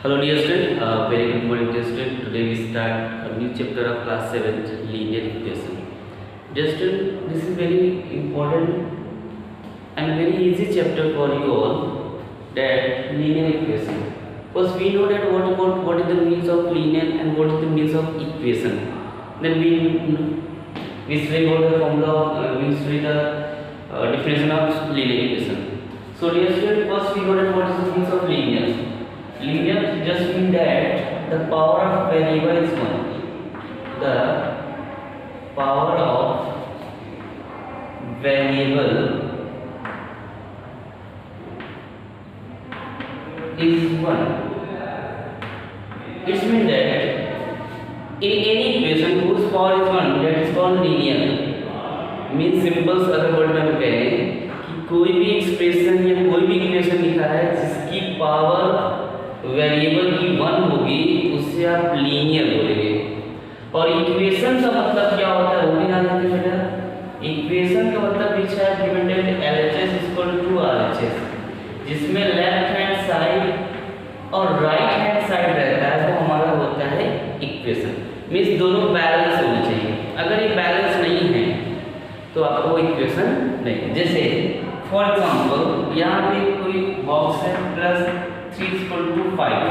Hello dear student, very good morning dear student. Today we start a new chapter of class 7th, linear equation. Dear student, this is very important and very easy chapter for you all, that linear equation. First we know that what is the means of linear and what is the means of equation. Then we study about the formula, we study the definition of linear equation. So dear student, first we know that what is the means of linear. Linear just means that the power of variable is 1. The power of variable is 1. It means that in any equation whose power is 1, that is called linear. Means simple अगर word में हम कहें कि कोई भी expression या कोई भी इक्वेशन लिखा है जिसकी पावर वेरिएबल की 1 होगी उससे आप लीनियर बोलेंगे। और इक्वेशन का मतलब क्या होता है वो भी ध्यान रखिए बेटा। इक्वेशन का मतलब पीछे है डिपेंडेंट LHS = RHS, जिसमें लेफ्ट हैंड साइड और राइट हैंड साइड रहता है वो हमारा होता है इक्वेशन। मींस दोनों बैलेंस होने चाहिए। अगर ये बैलेंस नहीं है तो आपको इक्वेशन नहीं। जैसे फॉर एग्जांपल यहाँ पे कोई बॉक्स है +3 = 5।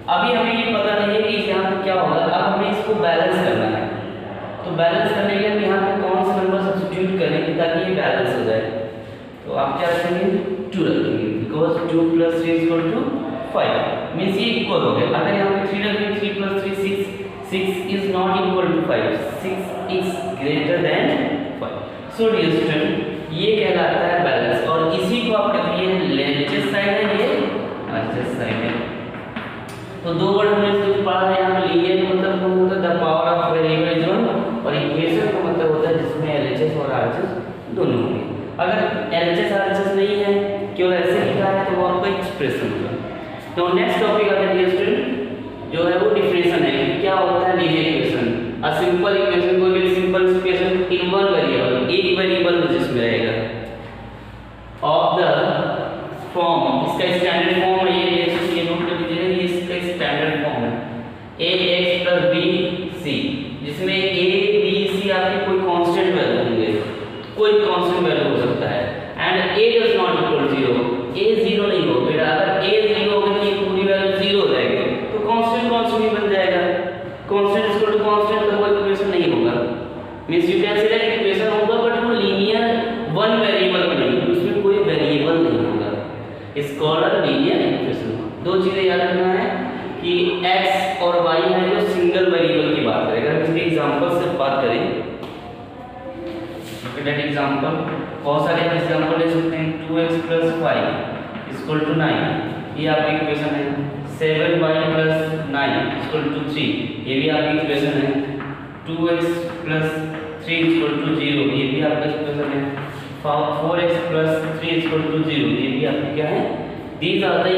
अभी हमें ये पता नहीं है कि यहाँ पे क्या होगा। अब हमें इसको बैलेंस करना है, तो बैलेंस करने के लिए हम यहाँ पे कौन सा नंबर सब्स्टिट्यूट करेंगे ताकि ये बैलेंस हो जाए। तो आप क्या रखेंगे 2 रखेंगे, बिकॉज 2 + 3 = 5 मीन्स ये इक्वल हो गया। अगर यहाँ पे 3 रखेंगे 3 + 3 6 is not equal to 5, 6 is greater than 5। So dear student ये कहलाता है बैलेंस। और इसी को आप रखिए LHS साइड है, ये RHS साइड है। तो दो वर्ड हमने इसको पढ़ा है। यहाँ लीनियर का मतलब होता है the power of variable is 1, और इक्वेशन का मतलब होता है जिसमें LHS और RHS दोनों होंगे। अगर LHS RHS नहीं है, केवल ऐसे लिखा है, तो वो आपका एक्सप्रेशन होगा। तो नेक्स्ट टॉपिक आता है डियर स्टूडेंट, जो है वो डिफरेंशिएशन है कि क्या होता है linear equation. A simple equation, कोई भी simple equation in one variable, एक वेरिएबल जिसमें रहेगा, ऑफ द फॉर्म, इसका स्टैंडर्ड फॉर्म है ये नोट कर लीजिए, ये इसका स्टैंडर्ड फॉर्म है ax + bc, जिसमें a b c आपके कोई कांस्टेंट वैल्यू होंगे, कोई कांस्टेंट वैल्यू हो सकता है। And a does not equal 0, a 0 नहीं हो बेटा। अगर a 0 होगा तो ये पूरी वैल्यू 0 हो जाएगी, तो कांस्टेंट ही बन जाएगा। कांस्टेंट इक्वल टू कांस्टेंट, तो वो इक्वेशन नहीं होगा। Means you can say that equation होगा बट वो लीनियर वन वेरिएबल में नहीं, उसमें कोई वेरिएबल नहीं होगा। It's called a linear equation. दो चीजें याद रखना है कि x और y है जो सिंगल वेरिएबल की बात करें। अगर हम इसके एग्जांपल से बात करें, लुक एट एग्जांपल, बहुत सारे एग्जांपल ले सकते हैं। 2x + 5 = 9, ये आपकी इक्वेशन है। 7y + 9 = 3, ये भी आपकी इक्वेशन है। 2x + 3 = 0, ये भी आपका इक्वेशन है। 4x + 3 = 0, ये भी आपकी क्या है। These are the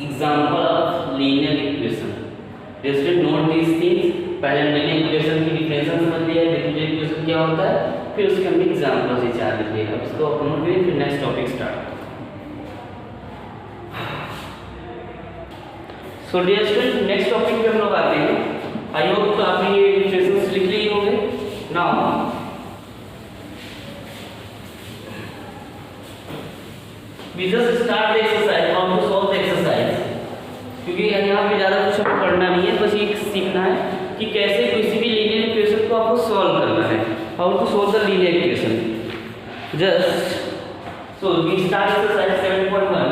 example of linear equation. Just note these things. पहले हमने इक्वेशन की डिफरेंशिएशन समझ लिया है, डिफरेंशियल इक्वेशन क्या होता है, फिर उसके हम एग्जांपल से चार लिख लिया। अब इसको अपन नोट करें, फिर next topic start. So dear student next topic पे हम लोग आते हैं। आई होप आपने ये डिफरेंशिएशंस लिख लिए होंगे। Now we just start the exercise, how to solve the exercise, क्योंकि यहाँ पे ज़्यादा कुछ आपको पढ़ना नहीं है, बस ये सीखना है कि कैसे किसी भी लीनियर इक्वेशन को आपको सॉल्व करना है। How to solve the linear equation. Just so we start exercise 7.1।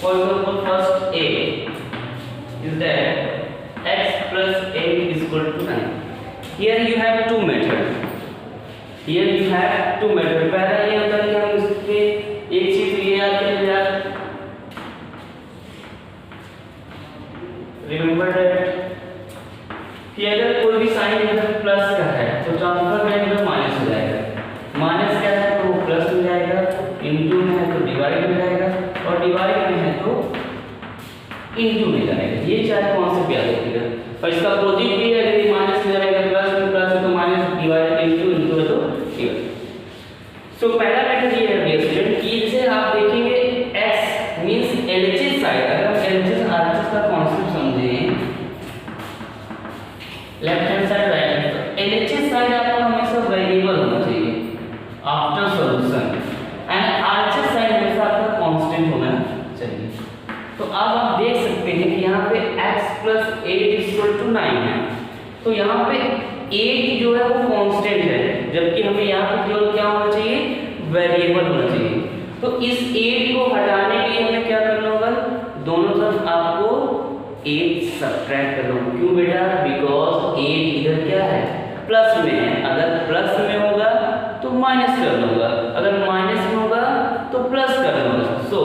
For example first a is that x + 8 = 9। Here you have two methods। Here you have two methods। पहला ये होता है कि हम इसके एक चीज ये याद करें यार, रिमेंबर दैट कि अगर कोई भी साइन इधर प्लस का है तो ट्रांसफर में इधर माइनस हो जाएगा। माइनस क्या है तो वो प्लस हो जाएगा, इनटू में है तो डिवाइड हो जाएगा, और डिवाइड में है तो इनटू में जाएगा। ये चार कॉन्सेप्ट याद रखिएगा। और इसका अपोजिट भी है, यदि माइनस में रहेगा प्लस में प्लस है तो माइनस, डिवाइड इनटू इनटू है तो डिवाइड। सो पहला मेथड ये है डियर स्टूडेंट कि जैसे आप देखेंगे x means left hand side right hand side. LHS side आपको हमेशा वेरिएबल होना चाहिए after solution and RHS side हमेशा आपका कांस्टेंट होना चाहिए। तो अब आप देख सकते हैं कि यहाँ पे x + 8 = 9 है, तो यहाँ पे 8 जो है वो कांस्टेंट है, जबकि हमें यहाँ पे केवल क्या होना चाहिए, वेरिएबल होना चाहिए। तो इस 8 को हटाने के लिए हमें क्या करना होगा, दोनों तरफ आपको 8 सब्ट्रैक्ट करना होगा। क्यों बेटा, बिकॉज 8 इधर क्या है, प्लस में है। अगर प्लस में होगा तो माइनस करना होगा, अगर माइनस में होगा तो प्लस करना होगा। सो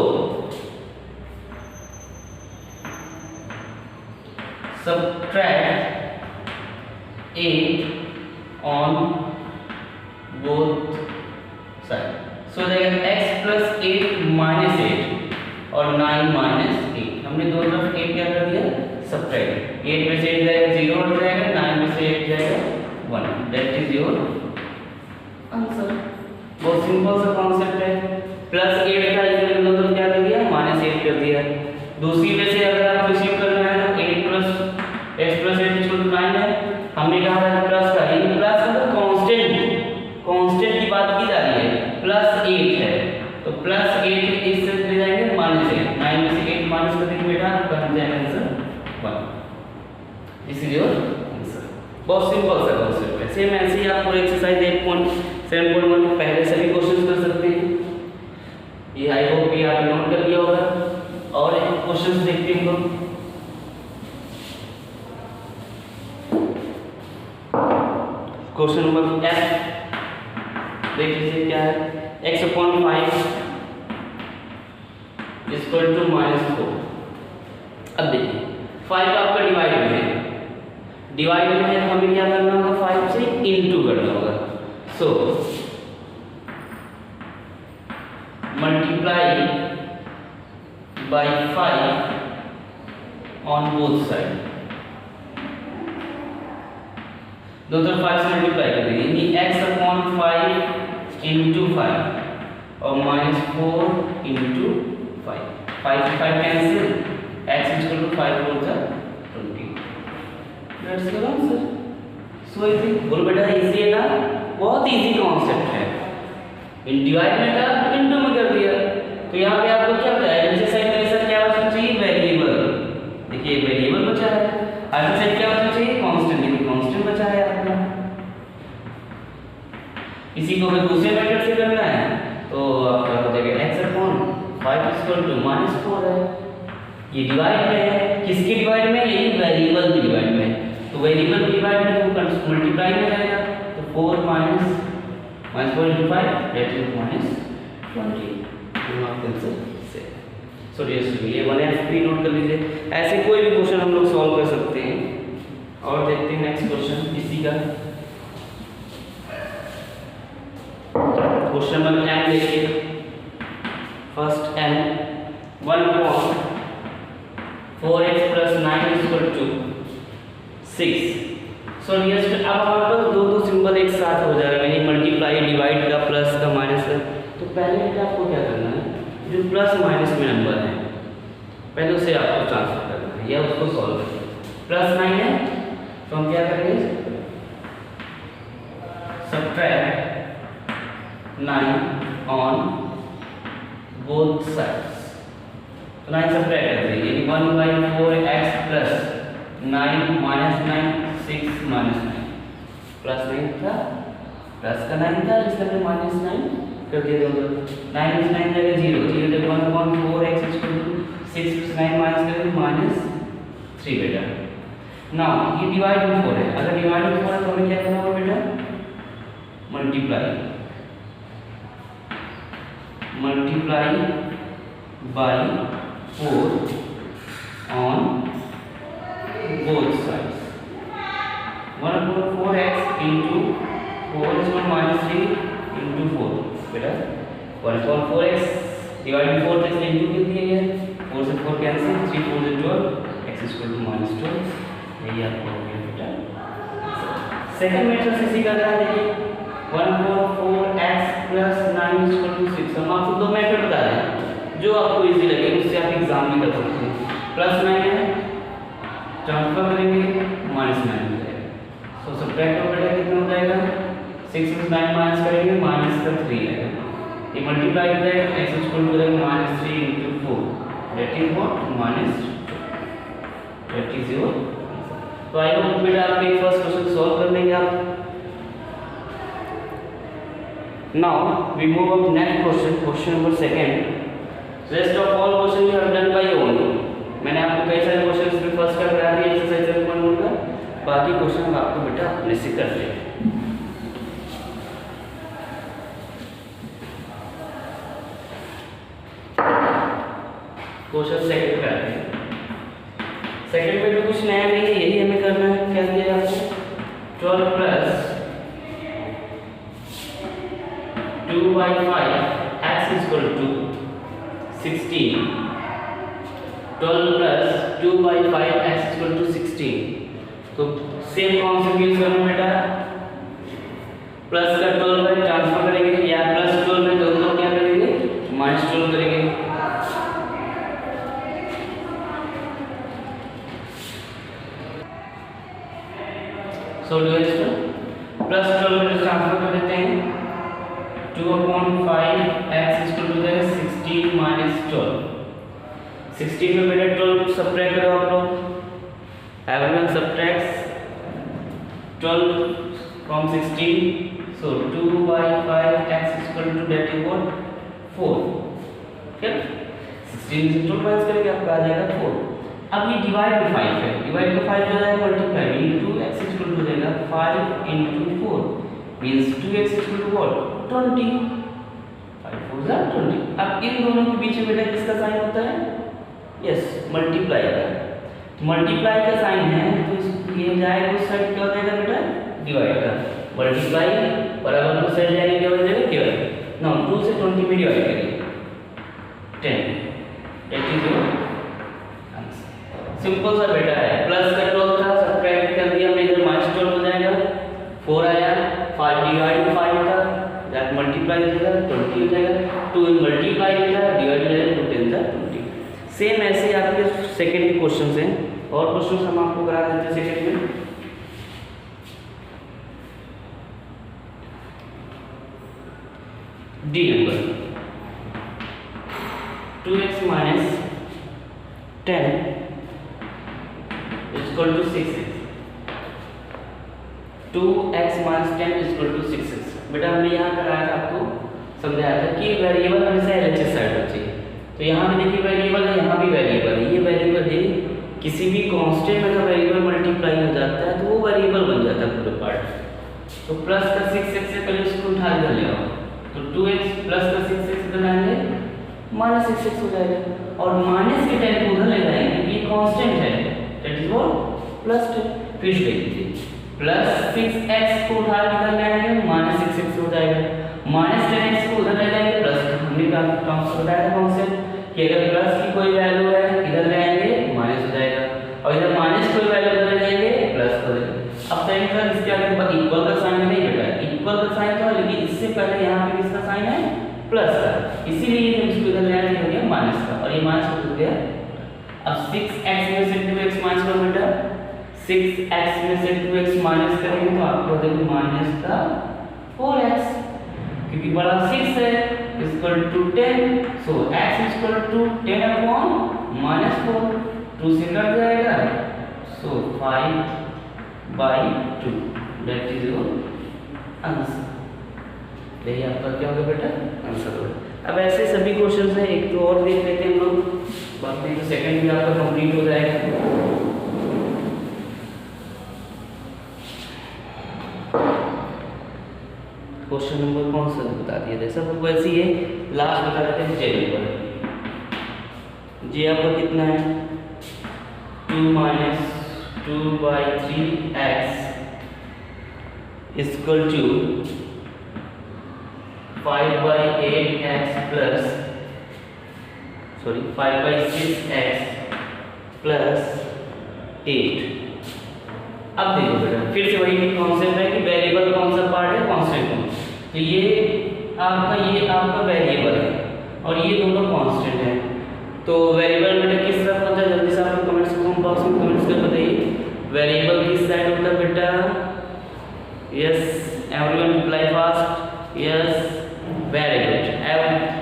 subtract 8 on both sides. So जाएगा x + 8 - 8 और 9 - 8। हमने दोनों तरफ 8 क्या कर दिया, सब्ट्रैक्ट। 8 में से 8 जाएगा 0 हो जाएगा, 9 में से 8 जाएगा 1। That is your answer. बहुत सिंपल सा कॉन्सेप्ट है। +8 था, इसमें दोनों तरफ क्या कर दिया, -8 कर दिया। दूसरी में से अगर आपको रिसीव करना है तो 8 + x + 8 = 9 है। हमने कहा था प्लस का, ये प्लस मतलब कांस्टेंट की बात की जा रही है, +8 है तो +8 इससे ले जाएंगे -8, 9 में से 8 माइनस कर देंगे बेटा, बन जाएगा answer 1। This is your answer. बहुत सिंपल सा कॉन्सेप्ट है। सेम ऐसे ही आप पूरे एक्सरसाइज 8.7.1 में पहले से भी क्वेश्चंस कर सकते हैं। ये आई होप कि आपने नोट कर लिया होगा। और एक क्वेश्चंस देखते हैं हम। क्वेश्चन नंबर F देख लीजिए क्या है, x/5 = -4। अब देखिए 5 आपका डिवाइड में है, हमें क्या करना होगा, 5 से इनटू करना होगा। So multiply by 5 on both side. दो तरफ 5 से मल्टीप्लाई कर देंगे, यानी x/5 × 5 और -4 × 5। 5 से 5 cancel, x = 5 × 20। That's your answer. So easy. बोल बेटा इजी है ना, बहुत इजी कॉन्सेप्ट है। इन डिवाइड में था, इनटू में कर दिया। तो यहाँ पे आपको क्या पता है, नीचे साइड में ऐसा क्या बचना चाहिए, वेरिएबल। देखिए वेरिएबल बचा है, आगे साइड क्या बचना चाहिए, कांस्टेंट। ये कांस्टेंट बचा है आपका। इसी को अगर दूसरे मेथड से करना है तो आपका हो जाएगा x/5 = -4 है। ये डिवाइड में है, किसके डिवाइड में, ये वेरिएबल के डिवाइड में। तो वेरिएबल के डिवाइड में वो मल्टीप्लाई में जाएगा, तो 4 - -4 × 5 दैट इज -20। तो आप आंसर से सो ये 1F भी नोट कर लीजिए। ऐसे कोई भी क्वेश्चन हम लोग सॉल्व कर सकते हैं। और देखते हैं नेक्स्ट क्वेश्चन इसी का। क्वेश्चन नंबर M देखिए। First M 1/4x + 9 = 6। सो नियरेस्ट, अब हमारे पास दो सिंबल एक साथ हो जाएगा, यानी मल्टीप्लाई डिवाइड का, प्लस का, माइनस का। तो पहले आपको क्या करना है, जो प्लस माइनस में नंबर है पहले उसे आपको ट्रांसफर करना है या उसको सॉल्व करना है। +9 है तो हम क्या करेंगे, सब्ट्रैक्ट 9 ऑन बोथ साइड्स। तो 9 सब्ट्रैक्ट करते हैं, यानी 1/4x + 9 - 9 6 - 9 +9 था, प्लस का 9 था, इसलिए हमने -9 कर दिया। 9 में 9 जाएगा 0, 0 जब 1/4x = 6 + 9 माइनस करेंगे -3 बेटा। नाउ ये डिवाइड में 4 है, अगर डिवाइड में 4 है तो हमें क्या करना होगा बेटा, multiply by 4 on both sides. 1/4x × 4 = -3 × 4 बेटा। 1/4x डिवाइड में 4 से इनटू कर दिया गया, 4 से 4 कैंसिल, 3 4 से 12, x = -12। यही आपको हो गया बेटा। सेकंड मेथड से सीखा जा रहा है, 1/4x + 9 = 6। हम आपको दो मेथड बता रहे हैं जो आपको इजी लगे, उससे आप एग्जाम में कर सकते हैं। +9 है, ट्रांसफर करेंगे -9 हो जाएगा। सब्ट्रैक्ट हो बेटा कितना हो जाएगा 6 में 9 माइनस करेंगे माइनस का 3 आएगा, ये मल्टीप्लाई हो जाएगा x equal to minus 3 into 4 that is what minus that is your. तो आई होप बेटा आप एक फर्स्ट क्वेश्चन सॉल्व कर लेंगे आप। Now we move up next question, question number second. Rest of all question you have done by your own. मैंने आपको कई सारे क्वेश्चन इसमें फर्स्ट का करा दिया एक्सरसाइज 7.1 का, बाकी क्वेश्चन हम आपको बेटा अपने से कर लेंगे। क्वेश्चन सेकंड का है, सेकंड में भी कुछ नया नहीं है, यही हमें करना है। क्या दिया आपको 12 plus 2/5 x is equal to 16, 12 plus 2/5 x is equal to 16। तो सेम कॉन्सेप्ट यूज करना बेटा, प्लस का 12 बाय ट्रांसफर करेंगे या प्लस 12 में दोनों क्या करेंगे माइनस 12 करेंगे। सो डू इसको प्लस 12 में ट्रांसफर कर देते हैं 2/5 x is equal to 16 minus 12। 16 में बेटा 12 सब्ट्रैक्ट करो आप लोग, everyone subtracts 12 from 16, so 2/5 x is equal to that is what 4। ठीक, 16 से 12 माइनस करेंगे आपका आ जाएगा 4। अब ये डिवाइड में 5 है, डिवाइड में 5 हो जाएगा multiply into x is equal to हो जाएगा 5 into 4 means 2x is equal to what 20, 5 4 जा 20। अब इन दोनों के बीच में बेटा किसका साइन होता है, यस मल्टीप्लाई का, तो मल्टीप्लाई का साइन है तो ये जाएगा उस साइड क्या हो जाएगा बेटा डिवाइड का, मल्टीप्लाई बराबर उस साइड जाएगा क्या हो जाएगा डिवाइड। नाउ 2 से 20 में डिवाइड करिए 10, that is your answer. Simple सा बेटा है, प्लस का 12 था सब्ट्रैक्ट कर दिया हमने, इधर माइनस 12 हो जाएगा 4 आया, 5 डिवाइड 5 था दैट मल्टीप्लाई हो जाएगा 20 हो जाएगा, 2 मल्टीप्लाई हो जाएगा डिवाइड हो जाएगा 2 10 था 20। सेम ऐसे आपके सेकंड के क्वेश्चंस हैं, और क्वेश्चंस हम आपको करा देते हैं सेकंड में। D number 2x minus 10 is equal to 6x, 2x minus 10 is equal to 6x। बेटा हमने यहाँ कराया था, आपको समझाया था कि वेरिएबल हमेशा एलएचएस साइड होना चाहिए, तो यहाँ भी देखिए वेरिएबल है, यहाँ भी वेरिएबल है, ये वेरिएबल है, किसी भी कांस्टेंट में जब वेरिएबल मल्टीप्लाई हो जाता है तो वो वेरिएबल बन जाता है पूरे पार्ट। तो प्लस का 6x से पहले इसको उठा कर ले आओ, तो 2x प्लस का 6x बनाएंगे माइनस 6x हो जाएगा, और माइनस के 10 को उधर ले जाएंगे क्योंकि ये कांस्टेंट है दैट इज व्हाट प्लस 10। फिर से देखिए प्लस 6x को उठा के इधर ले आएंगे माइनस 6x हो जाएगा, माइनस 10x को उधर ले जाएंगे प्लस, हमने ट्रांसफर बताया था कॉन्सेप्ट कि अगर प्लस की कोई वैल्यू है इधर ले आएंगे माइनस हो जाएगा, और इधर माइनस कोई वैल्यू इधर ले जाएंगे प्लस हो जाएगा। अब सेम सर इसके आगे इक्वल का साइन नहीं बेटा, इक्वल का साइन था लेकिन इससे पहले यहाँ पे किसका साइन है प्लस का, इसीलिए हम इसको इधर ले आए हो गया माइनस का, और ये माइनस हो गया। अब 6x में से 2x माइनस करो बेटा, 6x में से 2x माइनस करेंगे तो आपको हो जाएगा माइनस का 4x, क्योंकि बड़ा 6 है equal to 10, so x equal to 10 upon minus 4, 2 से कट जाएगा, so 5/2 that is your answer. यही आपका क्या होगा बेटा आंसर होगा। अब ऐसे सभी क्वेश्चंस हैं, एक तो और देख लेते हैं हम लोग, बाकी तो सेकंड भी आपका कंप्लीट हो जाएगा। क्वेश्चन नंबर कौन सा बता दिया था, सब वैसे ही है, लास्ट बता देते हैं जे नंबर। जे आपका कितना है 2 minus 2/3x equal to 5/6x plus 8। अब देखो बेटा फिर से वही कॉन्सेप्ट है कि वेरिएबल कौन सा पार्ट है कांस्टेंट कौन, तो ये आपका वेरिएबल है और ये दोनों कांस्टेंट है, तो वेरिएबल बेटा किस तरफ होता है जल्दी से आप कमेंट्स बॉक्स में कमेंट्स कर बताइए, वेरिएबल किस साइड होता है बेटा Yes, everyone reply fast. Yes, very good.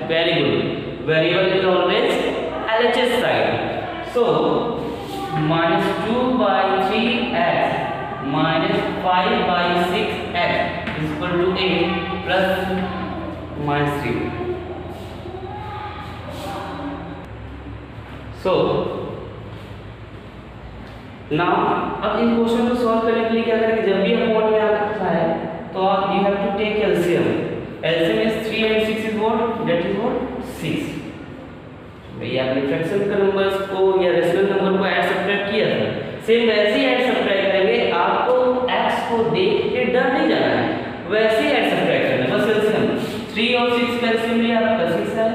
Very good. Variable is always LHS side. So minus 2 by 3x minus 5 by 6x is equal to 8 plus minus 3. So now अब इन question को solve करने के लिए क्या करेंगे, जब भी अपॉन में आता है तो आप you have to take LCM. LCM is 3 and 6 is what, that is what 6. भाई आपने फ्रैक्शन का नंबर्स को या रेशनल नंबर को ऐड सब्ट्रैक्ट किया था, सेम वैसे ही ऐड सब्ट्रैक्ट करेंगे. आपको x को देख के डर नहीं जाना है, वैसे ही ऐड सब्ट्रैक्ट करना है. बस एलसीएम 3 और 6 का एलसीएम लिया आपका 6 है.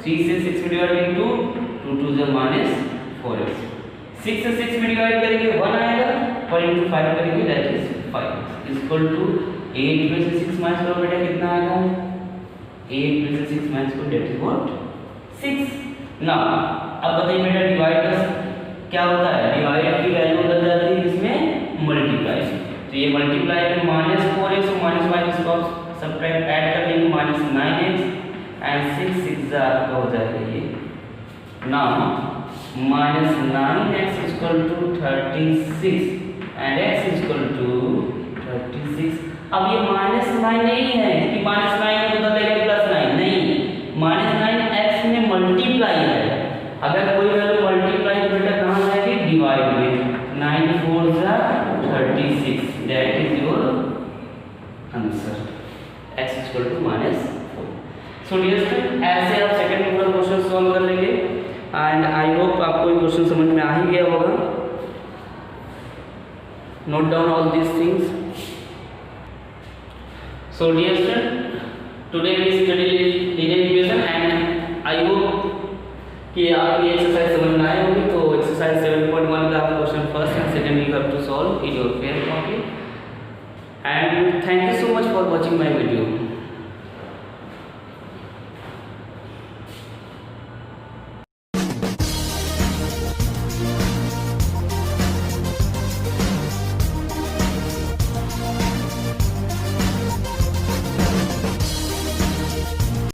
3 से 6 में divide into 2 2 is minus 4x. 6 से 6 में डिवाइड करेंगे 1 आएगा, और इनटू 5 करेंगे that is 5 is equal to 8 में से 6 माइनस करो बेटा कितना आएगा, 8 में से 6 माइनस करो दैट इज व्हाट 6. ना अब बताइए बेटा डिवाइड का क्या होता है, डिवाइड की वैल्यू बदल जाती है इसमें मल्टीप्लाई. तो ये मल्टीप्लाई में माइनस 4x और माइनस 5 इसको सब्ट्रैक्ट ऐड कर लेंगे माइनस 9x एंड 6 6 आपका हो जाएगा ये. Now minus 9x is equal to 36 and x is equal to 36. अब ये माइनस 9 नहीं है कि माइनस 9 में बदलेगा प्लस 9 नहीं, माइनस 9 x में मल्टीप्लाई है. अगर कोई वैल्यू मल्टीप्लाई तो बेटा कहाँ आएगी, डिवाइड में. 9 4 36 that is your answer. x is equal to -4. So dear student ऐसे आप सेकंड नंबर क्वेश्चन सॉल्व कर लेंगे एंड आई होप आपको ये क्वेश्चन समझ में आ ही गया होगा. Note down all these things. So dear student today we study linear equation and I hope कि आप ये एक्सरसाइज समझ में आए होंगे. तो एक्सरसाइज 7.1 का आप question first and second you have to solve in your fair copy. And thank you so much for watching my video.